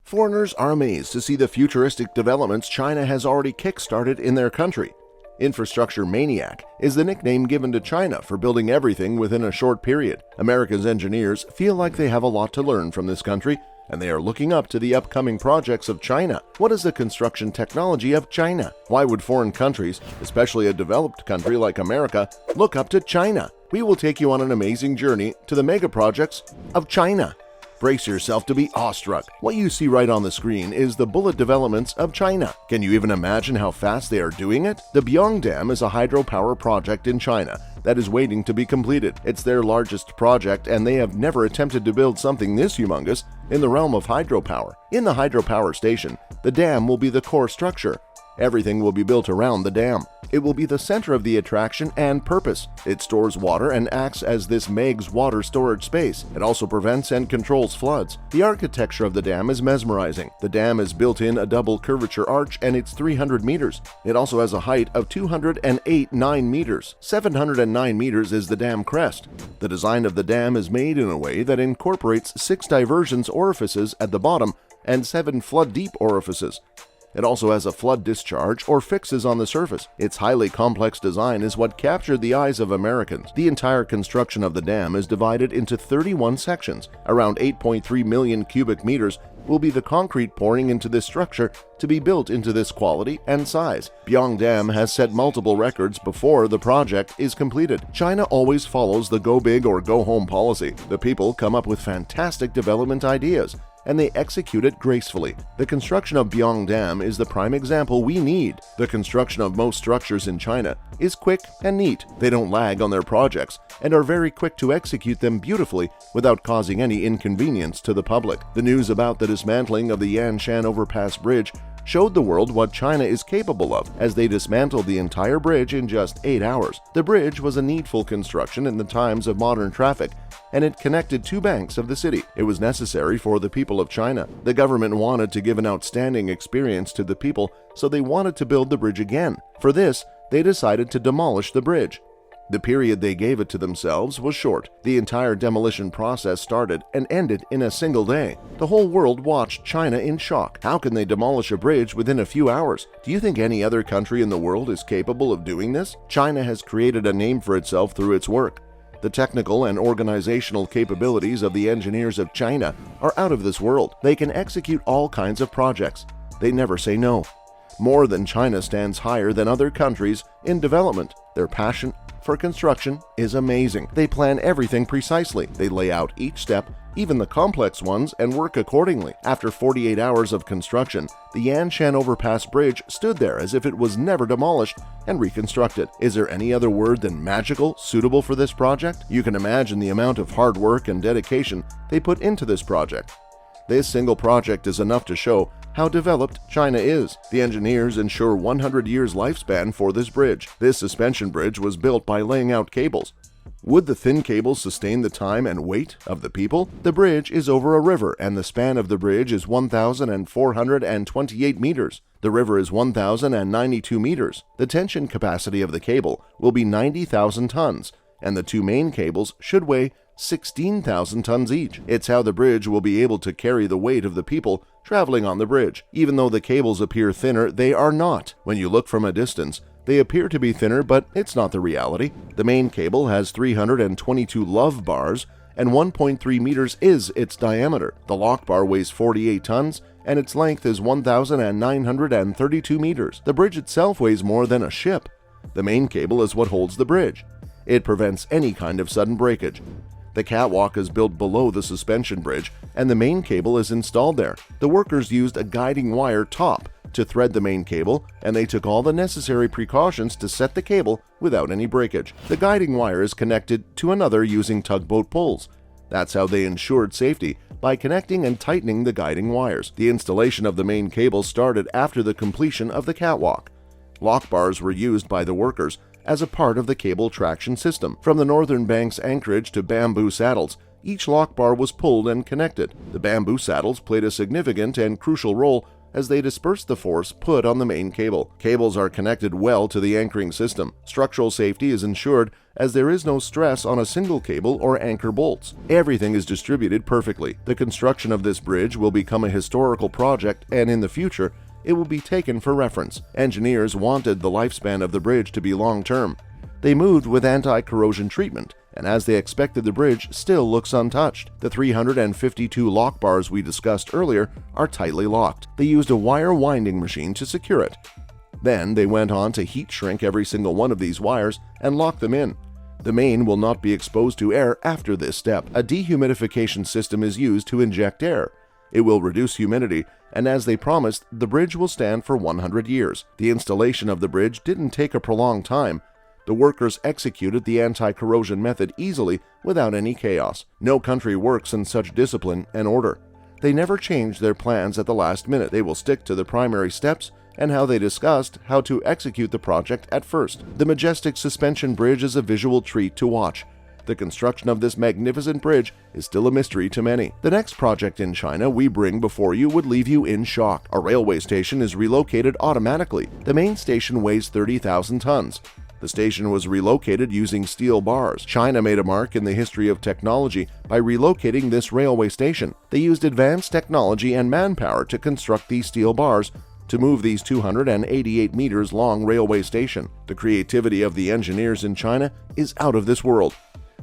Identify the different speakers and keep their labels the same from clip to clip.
Speaker 1: Foreigners are amazed to see the futuristic developments China has already kick-started in their country. Infrastructure maniac is the nickname given to China for building everything within a short period. America's engineers feel like they have a lot to learn from this country, and they are looking up to the upcoming projects of China. What is the construction technology of China? Why would foreign countries, especially a developed country like America, look up to China? We will take you on an amazing journey to the mega projects of China. Brace yourself to be awestruck. What you see right on the screen is the bullet developments of China. Can you even imagine how fast they are doing it? The Biong Dam is a hydropower project in China that is waiting to be completed. It's their largest project, and they have never attempted to build something this humongous in the realm of hydropower. In the hydropower station, the dam will be the core structure. Everything will be built around the dam. It will be the center of the attraction and purpose. It stores water and acts as this MEG's water storage space. It also prevents and controls floods. The architecture of the dam is mesmerizing. The dam is built in a double curvature arch, and it's 300 meters. It also has a height of 209 meters. 709 meters is the dam crest. The design of the dam is made in a way that incorporates 6 diversions orifices at the bottom and 7 flood-deep orifices. It also has a flood discharge or fixes on the surface. Its highly complex design is what captured the eyes of Americans. The entire construction of the dam is divided into 31 sections. Around 8.3 million cubic meters will be the concrete pouring into this structure to be built into this quality and size. Biong Dam has set multiple records before the project is completed. China always follows the go big or go home policy. The people come up with fantastic development ideas, and they execute it gracefully. The construction of Biong Dam is the prime example we need. The construction of most structures in China is quick and neat. They don't lag on their projects and are very quick to execute them beautifully without causing any inconvenience to the public. The news about the dismantling of the Yanshan Overpass Bridge showed the world what China is capable of, as they dismantled the entire bridge in just 8 hours. The bridge was a needful construction in the times of modern traffic, and it connected 2 banks of the city. It was necessary for the people of China. The government wanted to give an outstanding experience to the people, so they wanted to build the bridge again. For this, they decided to demolish the bridge. The period they gave it to themselves was short. The entire demolition process started and ended in a single day. The whole world watched China in shock. How can they demolish a bridge within a few hours? Do you think any other country in the world is capable of doing this? China has created a name for itself through its work. The technical and organizational capabilities of the engineers of China are out of this world. They can execute all kinds of projects. They never say no. More than China stands higher than other countries in development. Their passion for construction is amazing. They plan everything precisely. They lay out each step, even the complex ones, and work accordingly. After 48 hours of construction, the Yanshan Overpass Bridge stood there as if it was never demolished and reconstructed. Is there any other word than magical suitable for this project? You can imagine the amount of hard work and dedication they put into this project. This single project is enough to show how developed China is. The engineers ensure 100 years lifespan for this bridge. This suspension bridge was built by laying out cables. Would the thin cables sustain the time and weight of the people? The bridge is over a river, and the span of the bridge is 1,428 meters. The river is 1,092 meters. The tension capacity of the cable will be 90,000 tons, and the 2 main cables should weigh 16,000 tons each. It's how the bridge will be able to carry the weight of the people traveling on the bridge. Even though the cables appear thinner, they are not. When you look from a distance, they appear to be thinner, but it's not the reality. The main cable has 322 love bars, and 1.3 meters is its diameter. The lock bar weighs 48 tons, and its length is 1,932 meters. The bridge itself weighs more than a ship. The main cable is what holds the bridge. It prevents any kind of sudden breakage. The catwalk is built below the suspension bridge, and the main cable is installed there. The workers used a guiding wire top to thread the main cable, and they took all the necessary precautions to set the cable without any breakage. The guiding wire is connected to another using tugboat pulls. That's how they ensured safety, by connecting and tightening the guiding wires. The installation of the main cable started after the completion of the catwalk. Lock bars were used by the workers as a part of the cable traction system. From the northern bank's anchorage to bamboo saddles, each lock bar was pulled and connected. The bamboo saddles played a significant and crucial role as they disperse the force put on the main cable. Cables are connected well to the anchoring system. Structural safety is ensured as there is no stress on a single cable or anchor bolts. Everything is distributed perfectly. The construction of this bridge will become a historical project, and in the future, it will be taken for reference. Engineers wanted the lifespan of the bridge to be long-term. They moved with anti-corrosion treatment, and as they expected, the bridge still looks untouched. The 352 lock bars we discussed earlier are tightly locked. They used a wire winding machine to secure it. Then they went on to heat shrink every single one of these wires and lock them in. The main will not be exposed to air after this step. A dehumidification system is used to inject air. It will reduce humidity, and as they promised, the bridge will stand for 100 years. The installation of the bridge didn't take a prolonged time. The workers executed the anti-corrosion method easily without any chaos. No country works in such discipline and order. They never change their plans at the last minute. They will stick to the primary steps and how they discussed how to execute the project at first. The majestic suspension bridge is a visual treat to watch. The construction of this magnificent bridge is still a mystery to many. The next project in China we bring before you would leave you in shock. A railway station is relocated automatically. The main station weighs 30,000 tons. The station was relocated using steel bars. China made a mark in the history of technology by relocating this railway station. They used advanced technology and manpower to construct these steel bars to move these 288 meters long railway station. The creativity of the engineers in China is out of this world.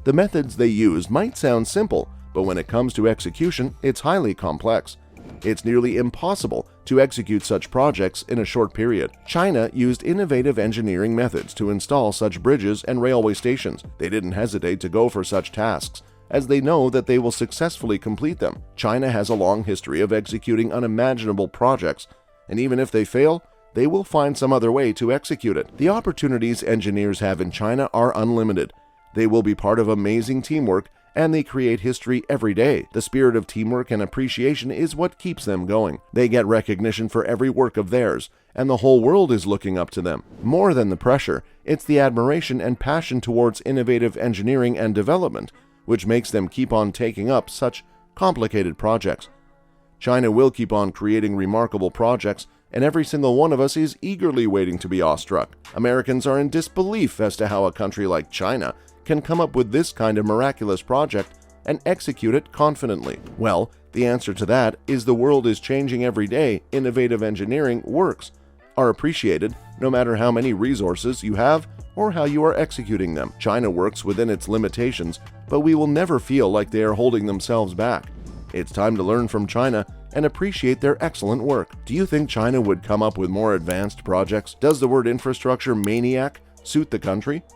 Speaker 1: The methods they used might sound simple, but when it comes to execution, it's highly complex. It's nearly impossible to execute such projects in a short period. China used innovative engineering methods to install such bridges and railway stations. They didn't hesitate to go for such tasks, as they know that they will successfully complete them. China has a long history of executing unimaginable projects, and even if they fail, they will find some other way to execute it. The opportunities engineers have in China are unlimited. They will be part of amazing teamwork, and they create history every day. The spirit of teamwork and appreciation is what keeps them going. They get recognition for every work of theirs, and the whole world is looking up to them. More than the pressure, it's the admiration and passion towards innovative engineering and development which makes them keep on taking up such complicated projects. China will keep on creating remarkable projects, and every single one of us is eagerly waiting to be awestruck. Americans are in disbelief as to how a country like China can come up with this kind of miraculous project and execute it confidently. Well, the answer to that is the world is changing every day. Innovative engineering works are appreciated no matter how many resources you have or how you are executing them. China works within its limitations, but we will never feel like they are holding themselves back. It's time to learn from China and appreciate their excellent work. Do you think China would come up with more advanced projects? Does the word infrastructure maniac suit the country?